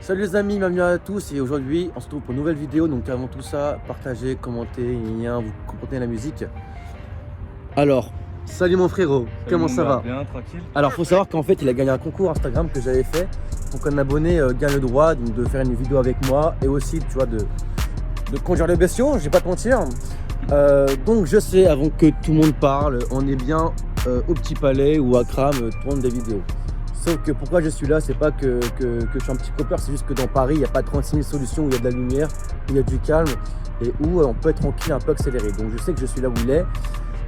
Salut les amis, bienvenue à tous et aujourd'hui on se retrouve pour une nouvelle vidéo. Donc avant tout ça, partagez, commentez, vous comprenez la musique. Alors, salut mon frérot, comment ça va? Bien, tranquille. Alors faut savoir qu'en fait il a gagné un concours Instagram que j'avais fait pour qu'un abonné gagne le droit donc, de faire une vidéo avec moi et aussi tu vois de conduire les bestiaux, je vais pas te mentir. Donc je sais, avant que tout le monde parle, on est bien au Petit Palais ou à Cram tourne des vidéos. Sauf que pourquoi je suis là, c'est pas que je suis un petit copeur, c'est juste que dans Paris, il n'y a pas 36 000 solutions où il y a de la lumière, où il y a du calme et où on peut être tranquille, un peu accéléré. Donc je sais que je suis là où il est.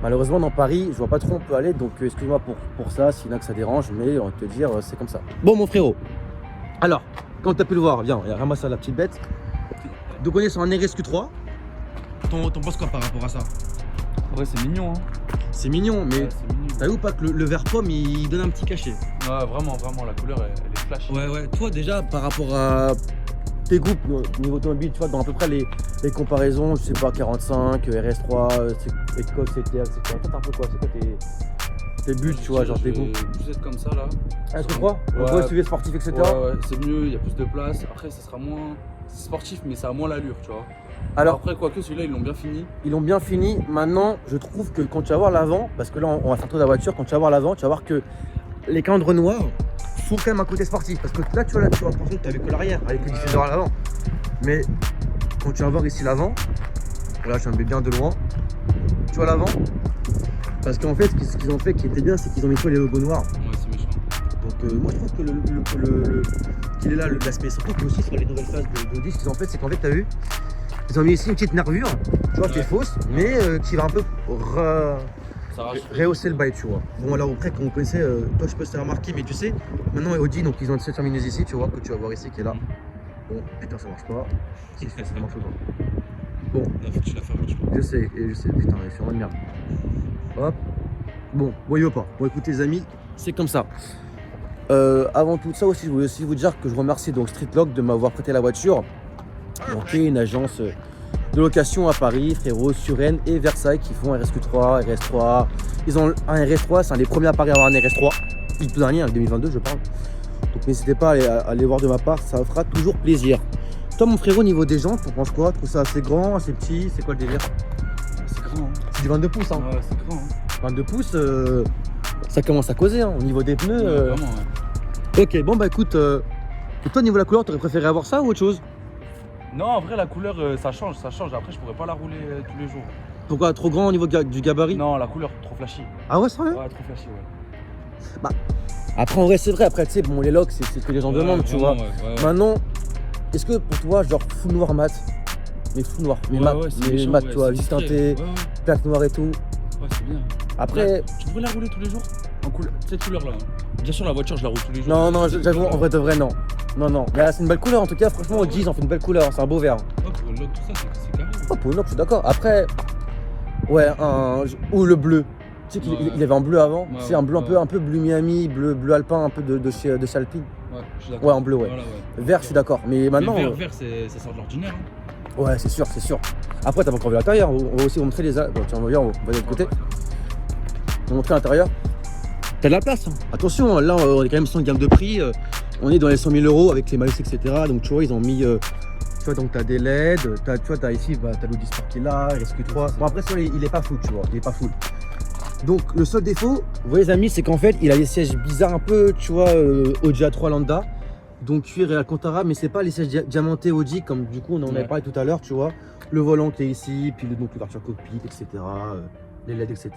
Malheureusement, dans Paris, je vois pas trop où on peut aller, donc excuse-moi pour ça, s'il y en a que ça dérange, mais on va te dire, c'est comme ça. Bon, mon frérot, alors, comme tu as pu le voir, viens, ramasse la petite bête. Donc on est sur un RSQ3. T'en penses quoi par rapport à ça? Ouais, c'est mignon. Hein. C'est mignon, mais Ouais, c'est mignon. t'as vu ou pas que le vert pomme, il donne un petit cachet? Ouais, vraiment, la couleur, elle est flash. Ouais. Toi, déjà, par rapport à tes goûts niveau automobile, tu vois, dans à peu près les comparaisons, je sais pas, 45, RS3, École, CTR, etc. Toi, t'as un peu quoi? C'est quoi tes buts, tu vois, genre tes goûts? Plus être comme ça, là. RS3 ouais. On SUV sportif, etc. Ouais, c'est mieux, il y a plus de place. Après, ça sera moins sportif, mais ça a moins l'allure, tu vois. Alors, après, quoique, celui-là, ils l'ont bien fini. Ils l'ont bien fini. Maintenant, je trouve que quand tu vas voir l'avant, parce que là, on va faire tour de la voiture, quand tu vas voir l'avant, tu vas voir que les calandres noirs font quand même un côté sportif. Parce que là, tu vois penser que tu avais que l'arrière, avec le diffuseur à l'avant. Mais quand tu vas voir ici l'avant, là, je mets bien de loin, tu vois l'avant. Parce qu'en fait, ce qu'ils ont fait qui était bien, c'est qu'ils ont mis les logos noirs. Ouais, c'est méchant. Donc, moi, je trouve que qu'il est là, l'aspect. Surtout que aussi sur les nouvelles phases d'Audi, ce qu'ils ont fait, c'est qu'en fait, tu as vu, ils ont mis ici une petite nervure, tu vois, qui est fausse, mais qui va un peu rehausser le bail, tu vois. Bon, alors après, qu'on connaissait, toi, je peux te remarquer, mais tu sais, maintenant, Audi, donc ils ont cette termineuse ici, tu vois, que tu vas voir ici, qui est là. Bon, putain, ça marche pas. Si, ça marche pas. Bon, Là, faut que tu la fermes, tu vois. je sais, putain, je suis en merde. Hop. Bon, voyez pas. Bon, écoutez, les amis, c'est comme ça. Avant tout ça aussi, je voulais aussi vous dire que je remercie donc Streetlock de m'avoir prêté la voiture. Donc, qui est une agence de location à Paris, frérot, Suresnes et Versailles qui font RSQ3, RS3. Ils ont un RS3, c'est un des premiers à Paris à avoir un RS3. Le tout dernier, en 2022, je parle. Donc, n'hésitez pas à aller voir de ma part, ça fera toujours plaisir. Toi, mon frérot, au niveau des jantes, tu penses quoi? Tu trouves ça assez grand, assez petit? C'est quoi le délire? C'est grand. Hein. C'est du 22 pouces, hein. Ouais, c'est grand. Hein. 22 pouces, ça commence à causer, hein, au niveau des pneus. Vraiment, ouais. Ok, bon, bah écoute, et toi, au niveau de la couleur, t'aurais préféré avoir ça ou autre chose? Non, en vrai, la couleur, ça change. Après, je pourrais pas la rouler tous les jours. Pourquoi? Trop grand au niveau du gabarit? Non, la couleur, trop flashy. Ah ouais, sérieux? Ouais, trop flashy, ouais. Bah, après, en vrai, c'est vrai. Après, tu sais, bon, les locks, c'est ce que les gens demandent, tu vois. Ouais. Maintenant, est-ce que pour toi, genre full noir mat, mais full noir, mais mat, méchant, mat, tu vois, juste teinté, plaque noire et tout. Ouais, c'est bien. Après, tu pourrais la rouler tous les jours en couleur, cette couleur-là. Bien sûr, la voiture, je la roule tous les jours. non, j'avoue, en vrai de vrai, non. Non. Mais là, c'est une belle couleur, en tout cas, franchement, au 10, on fait une belle couleur, c'est un beau vert. Ouais, pour le look, tout ça, c'est carré. Oh, pour une look, je suis d'accord. Après, ouais, ou le bleu. Tu sais qu'il avait un bleu avant, Ouais, c'est un bleu un peu bleu Miami, bleu alpin, un peu de chez Alpine. Ouais, je suis d'accord. Ouais, en bleu, ouais. Voilà, Vert, je suis d'accord. Mais maintenant. Mais vert, ça sort de l'ordinaire. Hein. Ouais, c'est sûr. Après, t'as pas encore vu l'intérieur. On va aussi vous montrer les. Bon, tiens, on va de l'autre côté. On va montrer l'intérieur. T'as de la place. Hein. Attention, là, on est quand même sans gamme de prix. On est dans les 100 000 € avec les malus, etc. Donc, tu vois, ils ont mis. Tu vois, donc t'as des LED. Tu vois, t'as ici, t'as l'Audi Sport qui est là, RSQ3. Bon, après, ça, il est pas full, tu vois. Il est pas full. Donc, le seul défaut, vous voyez, les amis, c'est qu'en fait, il a des sièges bizarres un peu, tu vois, Audi A3 Lambda. Donc cuir et Alcantara, mais c'est pas les sièges diamantés Audi comme du coup on en avait parlé tout à l'heure, tu vois. Le volant qui est ici, puis donc l'ouverture cockpit, etc. Les LED, etc.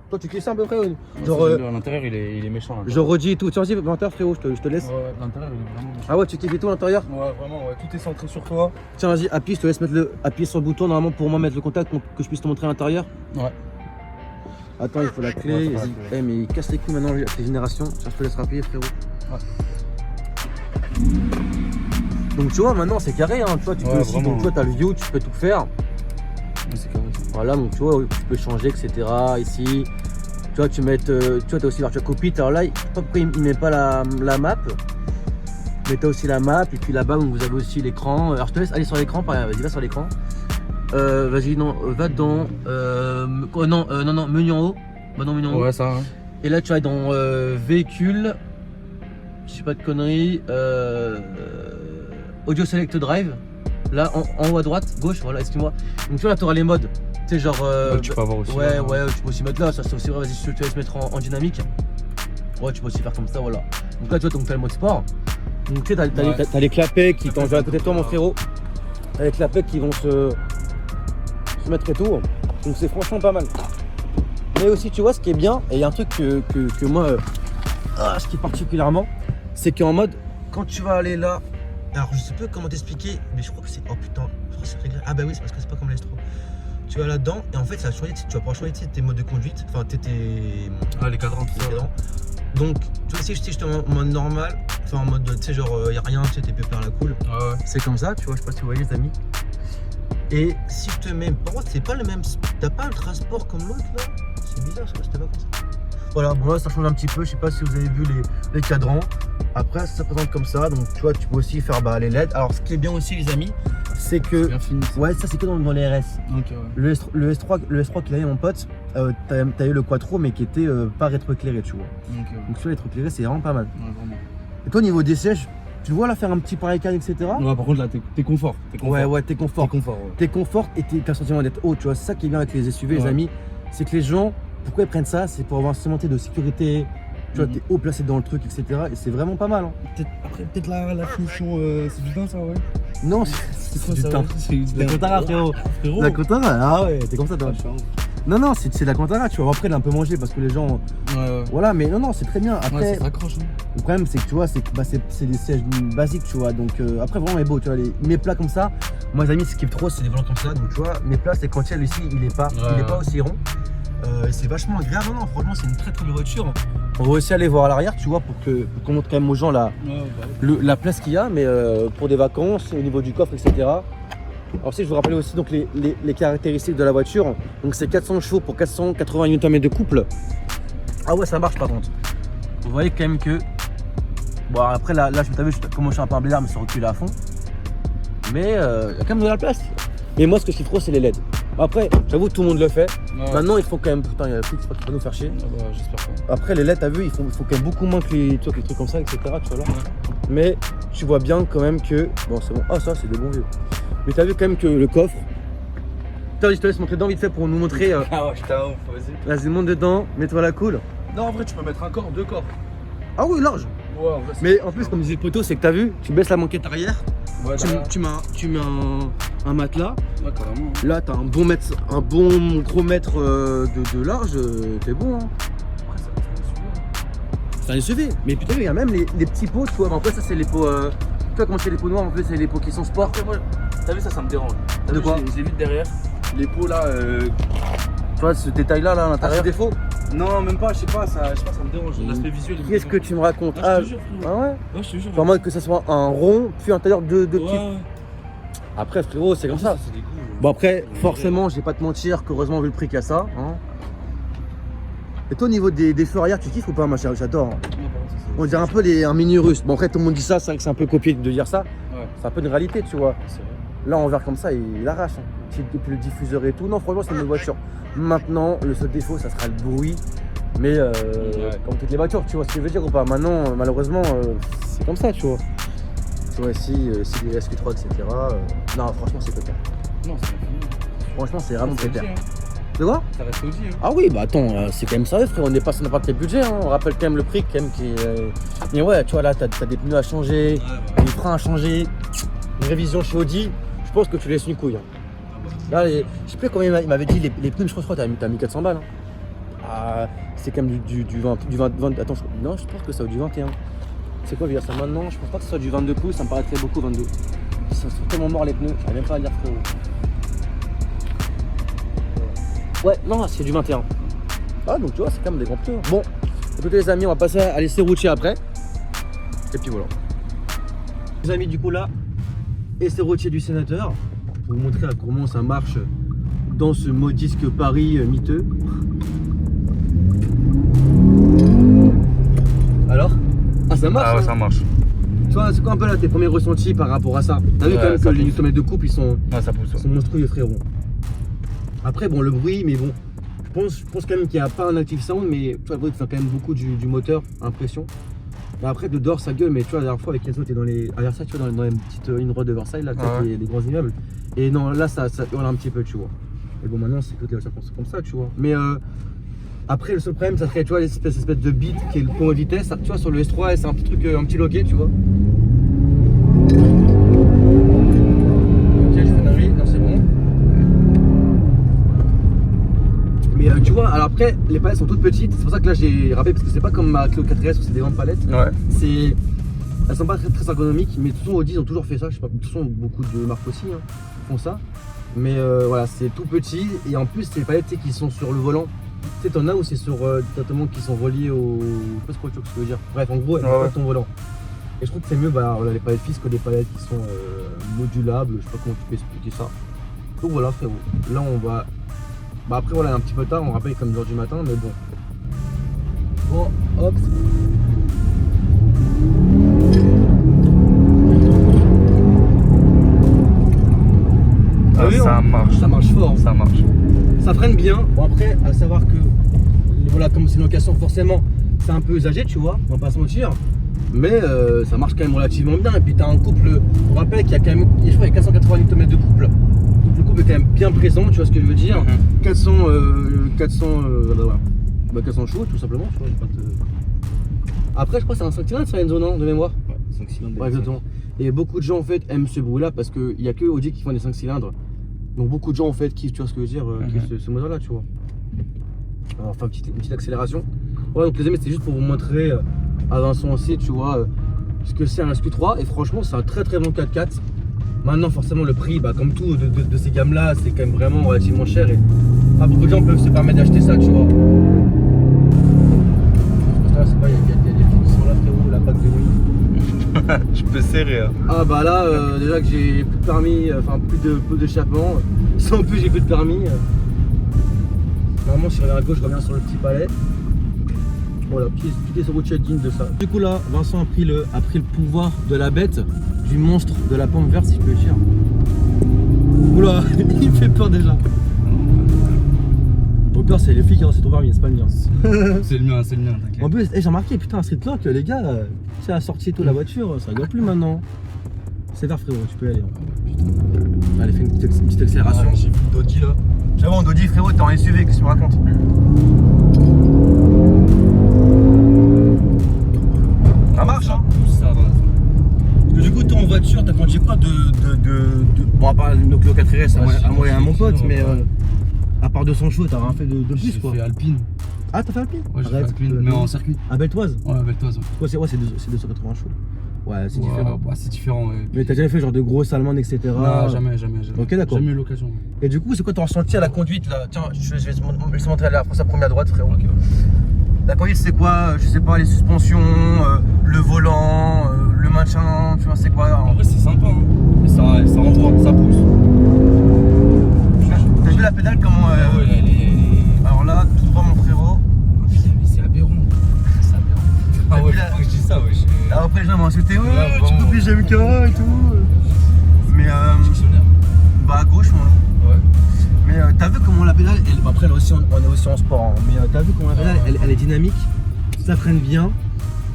Toi tu kiffes ça à peu près genre, l'intérieur il est méchant. Je redis et tout. Tiens, vas-y, l'intérieur frérot, je te laisse. Ouais, l'intérieur il est vraiment méchant. Ah ouais, tu kiffes et tout l'intérieur? Ouais, vraiment, ouais, tout est centré sur toi. Tiens, vas-y, appuie, je te laisse appuyer sur le bouton normalement pour moi mettre le contact pour que je puisse te montrer l'intérieur. Ouais. Attends, il faut la clé. Vas-y. Eh, mais il casse les couilles maintenant avec les générations. Tiens, je te laisse appuyer frérot. Ouais. Donc tu vois maintenant c'est carré, hein, tu vois, tu peux aussi, donc tu vois, t'as le view, tu peux tout faire. Ouais, c'est carré. Voilà, donc tu vois, tu peux changer, etc. Ici, tu vois, tu as aussi Virtual Cockpit. Alors là, je sais pas pourquoi il met pas la map, mais tu as aussi la map, et puis là-bas, vous avez aussi l'écran. Alors je te laisse aller sur l'écran, vas-y, va sur l'écran. Vas-y, non, va dans. Non, menu en haut. Va dans menu en haut. Ouais, ça. Hein. Et là, tu vas dans véhicule. Je sais pas de conneries. Audio Select Drive. Là, en haut à droite, gauche, voilà, excuse-moi. Donc tu vois là, tu auras les modes. Tu sais, genre. Tu peux avoir aussi. Ouais, tu peux aussi mettre là. Ça, c'est aussi vrai. Vas-y, si tu veux se mettre en dynamique. Ouais, tu peux aussi faire comme ça, voilà. Donc là, tu vois, tu as le mode sport. Donc tu sais, t'as les clapets qui t'en jouent à côté de toi, mon frérot. T'as les clapets qui vont se mettre et tout. Donc c'est franchement pas mal. Mais aussi, tu vois, ce qui est bien, et il y a un truc que moi, ce qui est particulièrement, c'est qu'en mode, quand tu vas aller là. Alors je sais pas comment t'expliquer, mais je crois que c'est. Oh putain, je crois que c'est réglé. Ah bah oui, c'est parce que c'est pas comme l'Estro. Tu vas là-dedans et en fait ça va changer, tu vas pouvoir changer tes modes de conduite, enfin tes. Ah les cadrans, tout ça. Donc tu vois, si je te mets en mode normal, enfin en mode, tu sais, genre y'a rien, tu sais, t'es pépère la cool. Ah ouais. C'est comme ça, tu vois, je sais pas si vous voyez les amis. Et si je te mets. Par contre, c'est pas le même. T'as pas un transport comme l'autre là. C'est bizarre, ça, c'était pas comme ça. Voilà, bon là ça change un petit peu, je sais pas si vous avez vu les cadrans. Après ça se présente comme ça, donc tu vois tu peux aussi faire les LED. Alors ce qui est bien aussi les amis, c'est que... Bien fini. Ouais, ça c'est que dans les RS. Donc, ouais. Le S3 qu'il avait mon pote, t'as eu le Quattro mais qui était pas rétroéclairé, tu vois. Donc sur les rétroéclairé c'est vraiment pas mal. Ouais, vraiment. Et toi au niveau des sièges, tu vois là faire un petit pareil etc. Ouais, par contre là t'es confort. Ouais, t'es confort. T'es confort et t'as le sentiment d'être haut, tu vois. C'est ça qui est bien avec les SUV, les amis. C'est que les gens, pourquoi ils prennent ça? C'est pour avoir un cimenté de sécurité. Tu vois, t'es haut placé dans le truc, etc. Et c'est vraiment pas mal. Hein. Peut-être la finition, c'est du teint ça, ouais. Non, c'est du teint. C'est de la Contara, frérot. La Contara, ah ouais, t'es comme ça, toi. Non, c'est de la Contara, tu vois. Après, elle a un peu mangé parce que les gens. Ouais. Voilà, mais non, c'est très bien. Après, ça s'accroche. Hein. Le problème, c'est que tu vois, c'est des sièges basiques, tu vois. Donc, après, vraiment, il est beau, tu vois. Mes plats comme ça, moi, les amis, ce qui kiffe trop, c'est des volants comme ça. Donc, tu vois, mes plats, c'est quand il y a ici, il est pas aussi rond. C'est vachement agréable, non, franchement c'est une très très belle voiture. On va aussi aller voir à l'arrière, tu vois, pour qu'on montre quand même aux gens la place qu'il y a, mais pour des vacances, au niveau du coffre, etc. Alors si je vous rappelle aussi donc les caractéristiques de la voiture, donc c'est 400 chevaux pour 480 Nm de couple. Ah ouais, ça marche par contre. Vous voyez quand même que, bon après là t'as vu comment je suis un peu un blédard mais ça recule à fond. Mais il y a quand même de la place. Et moi ce que je kiffe trop c'est les LED. Après, j'avoue, tout le monde le fait. Ouais. Maintenant, il faut quand même. Putain, il y a le flic qui va nous faire chier. Ah bah, j'espère pas. Après, les LED, t'as vu, il faut quand même beaucoup moins que les trucs comme ça, etc. Tu vois là. Ouais. Mais tu vois bien quand même que. Bon, c'est bon. Ah, ça, c'est des bons vieux. Mais t'as vu quand même que le coffre. Putain, je te laisse montrer dedans vite fait pour nous montrer. Ah ouais, putain, vas-y. Vas-y, monte dedans, mets-toi la cool. Non, en vrai, tu peux mettre un corps, 2 corps. Ah oui, large. Ouais, en vrai, mais en plus, comme disait le poteau, c'est que t'as vu, tu baisses la banquette arrière. Ouais, tu mets un matelas. Ouais, carrément. Là, t'as un bon gros mètre de large, t'es bon. Hein. Après, c'est un SUV. Mais putain, il y a même les petits pots, tu vois. En fait, ça, c'est les pots. Tu vois comment c'est les pots noirs, en fait, c'est les pots qui sont sport. Après, moi, t'as vu, ça me dérange. De quoi? Je les évite derrière. Les pots là. Tu vois, ce détail-là, à l'intérieur. C'est défaut? Non, même pas, je sais pas, ça me dérange. L'aspect visuel. Qu'est-ce que tu me racontes? Ah ouais? Ouais, je te jure. En mode que ça soit un rond, puis un intérieur de petits. Ouais. Après, frérot, c'est comme ça. C'est des goûts. Bon, après, forcément, je vais pas te mentir qu'heureusement, vu le prix qu'il y a ça. Hein. Et toi, au niveau des feux arrière, tu kiffes ou pas, ma chérie? J'adore. Hein. On dirait un peu un mini russe. Bon, après, tout le monde dit ça, c'est vrai que c'est un peu copié de dire ça. Ouais. C'est un peu une réalité, tu vois. Là, en verre comme ça, il arrache. Hein. Depuis le diffuseur et tout. Non, franchement, c'est une bonne voiture. Maintenant, le seul défaut, ça sera le bruit. Mais comme toutes les voitures, tu vois ce que je veux dire ou pas? Maintenant, malheureusement, c'est comme ça, tu vois. Tu vois, si les SQ3, etc. Non, franchement, c'est pépère. Non, c'est pas fini. Franchement, c'est vraiment pépère. Hein. De quoi? Ça reste Audi. Hein. Ah oui, bah attends, c'est quand même sérieux, frère. On dépasse n'importe quel budget. Hein. On rappelle quand même le prix, quand même. Mais ouais, tu vois, là, t'as des pneus à changer, des freins à changer, une révision chez Audi. Je pense que tu laisses une couille. Hein. Là, je sais plus combien il m'avait dit les pneus, je crois que t'as mis 400 balles. Hein. Ah, c'est quand même du 20. Attends, non, je pense que ça va du 21. C'est quoi, je vais dire ça maintenant? Je pense pas que ce soit du 22 pouces, ça me paraît très beaucoup, 22. Ça sont tellement morts les pneus, j'arrive même pas à lire, frérot. Ouais, non, c'est du 21. Ah, donc tu vois, c'est quand même des grands pneus. Bon, écoutez les amis, on va passer à laisser routier après. Et puis voilà. Les amis, du coup là, essai routier du sénateur. Pour vous montrer comment ça marche dans ce modisque Paris miteux. Alors? Ah, ça marche? Ah ouais, hein. ça marche. Tu vois, c'est quoi un peu là tes premiers ressentis par rapport à ça? T'as vu quand même que les Nm de coupe ils sont, sont monstrueux, frérot. Après, bon, le bruit, mais bon, je pense quand même qu'il n'y a pas un active sound, mais tu vois, le bruit fait quand même beaucoup du moteur, impression. Après, de dehors, ça gueule, mais tu vois, la dernière fois avec Kenzo, t'es dans les. À Versailles, tu vois, dans les petites lignes droites de Versailles, là, les grands immeubles. Et non, là, ça hurle un petit peu, tu vois. Et bon, maintenant, c'est que les voitures comme ça, tu vois. Mais après, le seul problème, ça serait, tu vois, l'espèce de beat qui est le point de vitesse. Tu vois, sur le S3, c'est un petit truc, un petit loquet, tu vois. Ok, je fais une non, c'est bon. Mais tu vois, alors après, les palettes sont toutes petites. C'est pour ça que là, j'ai râpé, parce que c'est pas comme ma Clio 4S où c'est des grandes palettes. Ouais. Elles sont pas très ergonomiques, mais de toute façon, Audi, ils ont toujours fait ça. Je sais pas, de toute façon, beaucoup de marques aussi font ça. Mais voilà, c'est tout petit. Et en plus, c'est les palettes qui sont sur le volant. Tu sais, t'en as où c'est sur totalement qui sont reliés au. Je sais pas ce que je veux dire. Bref, en gros, elles sont pas ton volant. Et je trouve que c'est mieux voilà, les palettes fixes que des palettes qui sont modulables. Je sais pas comment tu peux expliquer ça. Donc voilà, frérot. Là, on va. Bah après, voilà, un petit peu tard, on rappelle comme 2h du matin, mais bon. Bon, hop. Ah, ça marche. Ça marche fort. Ça marche. Ça freine bien. Bon après, à savoir que voilà, comme c'est une location, forcément, c'est un peu usagé, tu vois, on va pas se mentir. Mais ça marche quand même relativement bien. Et puis t'as un couple, on rappelle qu'il y a quand même, je crois, il y a 480 Nm de couple. Donc le couple est quand même bien présent, tu vois ce que je veux dire. 400 chevaux tout simplement, tu vois, j'ai pas de... Après, je crois que c'est un 5 cylindres, ça, Enzo, non, de mémoire. Ouais, 5 cylindres. Ouais, exactement. Et beaucoup de gens en fait aiment ce bruit là parce qu'il n'y a que Audi qui font des 5 cylindres. Donc beaucoup de gens en fait kiffent, tu vois ce que je veux dire, kiffent ce moteur là, tu vois. Alors, enfin, une petite accélération. Ouais, donc les amis, c'était juste pour vous montrer à Vincent aussi, tu vois, ce que c'est un SQ3. Et franchement, c'est un très très bon 4x4. Maintenant, forcément, le prix, bah, comme tout de ces gammes là, c'est quand même vraiment relativement cher. Et pas beaucoup de gens peuvent se permettre d'acheter ça, tu vois. Je sais pas, il y a des filles qui sont là, frérot, la plaque de nuit. Je peux serrer. Hein. Ah bah là, déjà que j'ai plus de permis, enfin plus d'échappement. Sans plus, j'ai plus de permis. Normalement, si je reviens à gauche, je reviens sur le petit palais. Voilà, petit routier digne de ça. Du coup là, Vincent a pris le pouvoir de la bête, du monstre de la pomme verte, si je peux le dire. Oula, il me fait peur déjà. Au pire, c'est les filles qui ont ton permis, c'est pas le mien. C'est le mien, t'inquiète. En plus, j'ai remarqué, putain, un street lock, les gars, c'est la sortie et tout la voiture, ça rigole plus maintenant. C'est vert, frérot, tu peux y aller. Allez, fais une petite accélération. J'ai vu le Dodi là. J'avoue, en Dodi, frérot, t'es en SUV, qu'est-ce que tu me racontes? Ça marche, hein? Ça va. Parce que du coup, toi en voiture, t'as conduit quoi Bon, à part nos Clio 4RS, à moi et à mon pote, mais à part 200 chevaux, t'as rien fait de plus, quoi. J'ai fait Alpine. Ah, t'as fait Alpine? Ouais, j'ai fait Alpine, mais en circuit. À Beltoise? Ouais, à Beltoise. Ouais, c'est 280 chevaux. Ouais, c'est différent. Ouais, c'est différent, ouais. Mais t'as jamais fait genre de grosses allemandes, etc. Non, jamais. Ok, d'accord. Jamais eu l'occasion. Et du coup, c'est quoi ton ressenti à la conduite là? Tiens, je vais te montrer la France à première droite, frérot. Okay. La conduite, c'est quoi? Je sais pas, les suspensions, le volant, le maintien, tu vois, c'est quoi? En vrai, c'est sympa, hein. Mais ça envoie, ça pousse. T'as vu la pédale comment Ah ouais, elle est... Alors là, tout droit, mon frérot. Oh, putain, mais c'est aberrant. C'est aberrant. Ah ouais, faut pas que je dise ça, ouais. Alors après, les gens m'ont insulté, ouais, Ouais, tu bon, coupes les GMK et tout. Mais Dictionnaire. bah à gauche, mon loup. Ouais. Mais t'as vu comment la pédale, après là aussi on est aussi en sport, hein, mais t'as vu comment la pédale elle est dynamique, ça freine bien.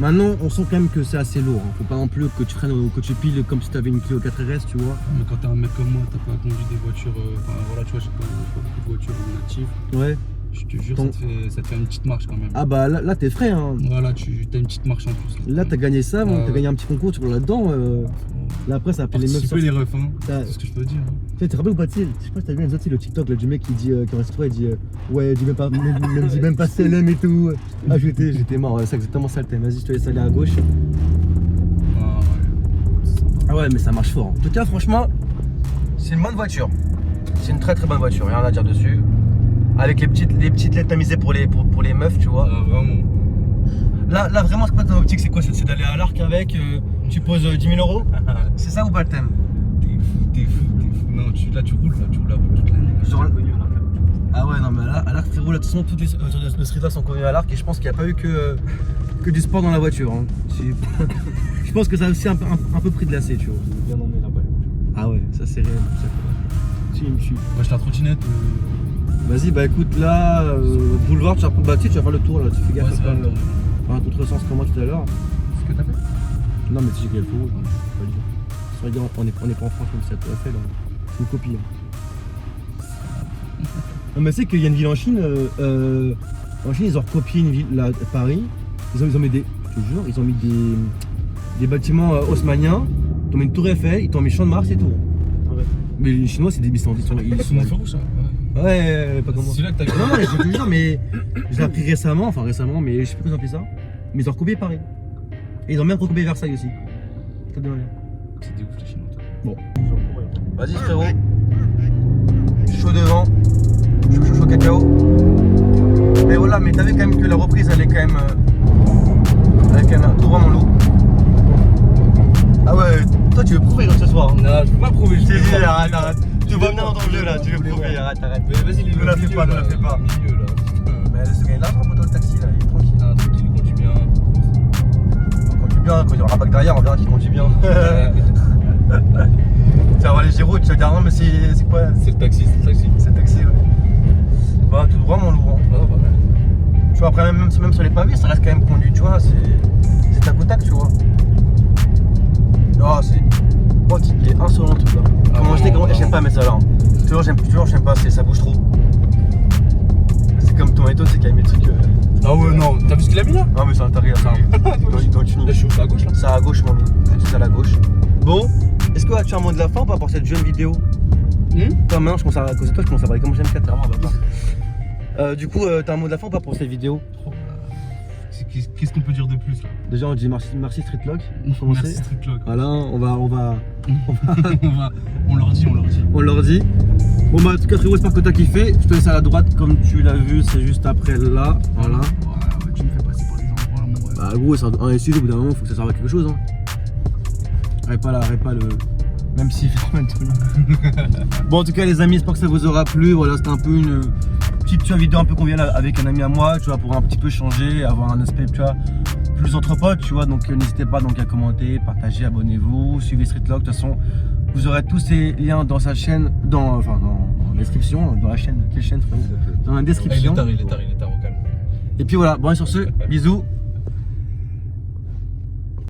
Maintenant on sent quand même que c'est assez lourd, hein. Faut pas non plus que tu freines ou que tu piles comme si t'avais une Clio 4RS, tu vois. Mais quand t'es un mec comme moi, t'as pas conduit des voitures, enfin voilà, tu vois, j'ai pas beaucoup de voitures natives. Ouais. Je te jure, ça te fait une petite marche quand même. Ah bah là t'es frais, hein. Voilà, t'as une petite marche en plus. Là t'as gagné ça, Ouais, t'as gagné un petit concours, tu vois là-dedans. Là après ça a appelé les meufs. Participer les refs, hein. Ça- C'est ce que je peux dire. Tu te rappelles ou pas, je sais pas si t'as vu les autres, le TikTok là, du mec qui dit, qui reste il dit ouais, dis même pas CLM et tout. Ah j'étais mort, ouais, c'est exactement ça le thème. Vas-y, je te laisse aller à gauche. Ah ouais. Ah ouais, mais ça marche fort. En tout cas, franchement, c'est une bonne voiture. C'est une très très bonne voiture, rien à dire dessus. Avec les petites lettres tamisées pour les meufs, tu vois. Ah, vraiment. Là vraiment, c'est quoi ton optique? C'est quoi? C'est d'aller à l'arc avec, tu poses 10 000 euros? C'est ça ou pas le thème? T'es fou. Non, là tu roules la route toute l'année. Genre... Ah ouais, non, mais là, à l'arc, frérot, là, de toute façon, toutes les de streetwear sont connus à l'arc et je pense qu'il n'y a pas eu que du sport dans la voiture. Hein. Je pense que ça a aussi un peu pris de lacet, tu vois. Bien emmené là-bas. Ah ouais, ça c'est réel. Si, il me suit. Moi, je la trottinette. Vas-y, bah écoute, là, boulevard, tu vas faire le tour là, tu fais gaffe Ouais, à pas un contresens comme moi tout à l'heure. Parce que t'as fait? Non, mais tu sais qu'il y a le feu rouge, pas le dire. C'est vrai, on n'est pas en France comme ça, tu as fait, c'est une copie. Non, mais c'est qu'il y a une ville en Chine, ils ont recopié une ville, là, Paris. Ils ont mis des, je te jure, ils ont mis des bâtiments haussmanniens. Ils t'ont mis une tour Eiffel, ils t'ont mis Champ de Mars et tout. Ouais. Mais les Chinois, c'est des ils sont Ils sont dans le feu rouge, ça? Ouais, pas comme moi. C'est là que t'as vu. Non, je te jure, mais je l'ai appris récemment, mais je sais plus comment ils ont appelé ça. Mais ils ont recopié Paris. Et ils ont même recopié Versailles aussi. T'as bien. C'est des ouf les Chinois. Bon. Vas-y frérot. Chaud devant. Chaud cacao. Mais voilà, mais t'as vu quand même que la reprise elle est quand même tout vraiment lourd. Ah ouais, toi tu veux prouver ce soir. Non, je peux pas prouver. Je t'ai dit, arrête. Tu vas venir dans ton jeu là, tu veux prouver, arrête. Mais vas-y, Ne la fais pas. Milieu là. Mais ce gars là, je rapporte le taxi là, il est tranquille. Ah, tranquille, il conduit bien. Il conduit bien, quand il y aura un bac derrière, on verra qu'il conduit bien. Tu vas voir les gyros, tu vas dire non mais c'est quoi? C'est le taxi. C'est le taxi, ouais. Bah tout droit mon lourd. Ah, pas mal. Tu vois après même sur les pavés ça reste quand même conduit, tu vois, c'est tac au tac, tu vois. Oh c'est. Oh il est insolent tout là. Comment j'aime pas mettre ça là. Toujours j'aime pas, ça bouge trop. C'est comme ton éto, c'est qu'il y a mis des trucs. Ah ouais non, t'as vu ce qu'il a mis là? Non mais c'est à l'intérieur ça. Dans le tuning. Là je suis où? C'est à gauche là? C'est à gauche mon loup. C'est à la gauche. Bon, est-ce que tu as un mot de la fin ou pas pour cette jeune vidéo? Toi maintenant je commence à cause de toi je commence à parler comme j'aime 4 heures, du coup t'as un mot de la fin ou pas pour cette vidéo? Qu'est-ce qu'on peut dire de plus là? Déjà on dit merci Streetlock. Merci Streetlock. Voilà, on leur dit. Bon bah en tout cas frérot, j'espère que t'as kiffé. Je te laisse à la droite comme tu l'as vu, c'est juste après là. Voilà. Ouais, tu me fais passer par des endroits là mon rêve. Bah gros, un SUV au bout d'un moment faut que ça serve à quelque chose hein. Arrête pas le. Même s'il fait combien de trucs. Bon en tout cas les amis, j'espère que ça vous aura plu. Voilà, c'était un peu une petite vidéo un peu conviviale avec un ami à moi, tu vois, pour un petit peu changer, avoir un aspect, tu vois, plus entre potes, tu vois. Donc n'hésitez pas donc à commenter, partager, abonnez-vous, suivez Streetlock. De toute façon, vous aurez tous ces liens dans sa chaîne, dans la description, dans la chaîne, quelle chaîne frérot? Dans la description. Il est tard au calme. Et puis voilà, bon et sur ce, bisous.